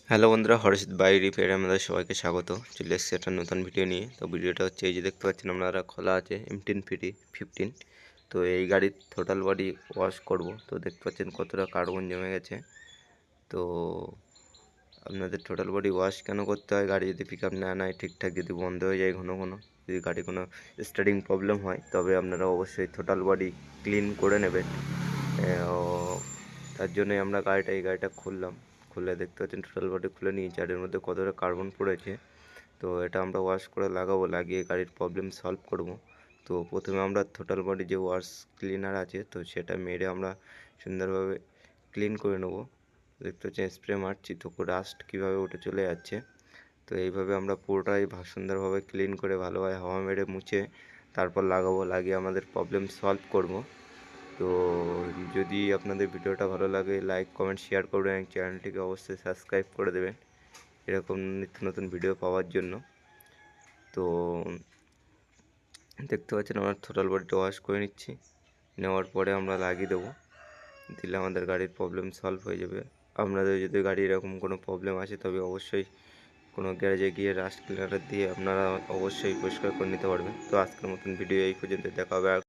Hello বন্ধুরা, হর্ষিত by রিপেয়ারে আমাদের সবাইকে স্বাগত। চলে এসেছি একটা নতুন ভিডিও নিয়ে। তো ভিডিওটা হচ্ছে এই যে দেখতে পাচ্ছেন আপনারা, খোলা আছে M10 15। তো এই গাড়ির টোটাল বডি ওয়াশ করব। তো দেখতে পাচ্ছেন কতটা কার্বন জমে গেছে। তো আপনাদের টোটাল বডি ওয়াশ কেন করতে হয়? গাড়ি যদি পিক আপ না নেয় ঠিকঠাক, যদি বন্ধ হয়ে যায় ঘন ঘন, যদি গাড়ি কোনো স্টার্টিং প্রবলেম হয়, তবে আপনারা অবশ্যই টোটাল বডি ক্লিন করে নেবেন। ও তার জন্যই আমরা এই গাড়িটা খুললাম। খুলে দেখতে পাচ্ছেন টোটাল বডি খুলে নিয়েছি, আর এর মধ্যে কতটা কার্বন পড়েছে। তো এটা আমরা ওয়াশ করে লাগাবো, লাগিয়ে গাড়ির প্রবলেম সলভ করব। তো প্রথমে আমরা টোটাল বডি যে ওয়াশ ক্লিনার আছে, তো সেটা মেরে আমরা সুন্দরভাবে ক্লিন করে নেব। দেখতে পাচ্ছেন স্প্রে মারছি, তো ডাস্ট কীভাবে উঠে চলে যাচ্ছে। তো এইভাবে আমরা পুরোটাই সুন্দরভাবে ক্লিন করে ভালোভাবে হাওয়া মেরে মুছে তারপর লাগাবো, লাগিয়ে আমাদের প্রবলেম সলভ করব। তো যদি আপনাদের ভিডিওটা ভালো লাগে, লাইক কমেন্ট শেয়ার করবেন এবং চ্যানেলটিকে অবশ্যই সাবস্ক্রাইব করে দেবেন এরকম নিত্য নতুন ভিডিও পাওয়ার জন্য। তো দেখতে পাচ্ছেন আমরা টোটাল বডিটা ওয়াশ করে নিচ্ছি। নেওয়ার পরে আমরা লাগিয়ে দেবো, দিলে আমাদের গাড়ির প্রবলেম সলভ হয়ে যাবে। আপনাদের যদি গাড়ি এরকম কোনো প্রবলেম আসে, তবে অবশ্যই কোনো গ্যারেজে গিয়ে রাস্ট ক্লিনার দিয়ে আপনারা অবশ্যই পরিষ্কার করে নিতে পারবেন। তো আজকের মতন ভিডিও এই পর্যন্ত, দেখা হবে।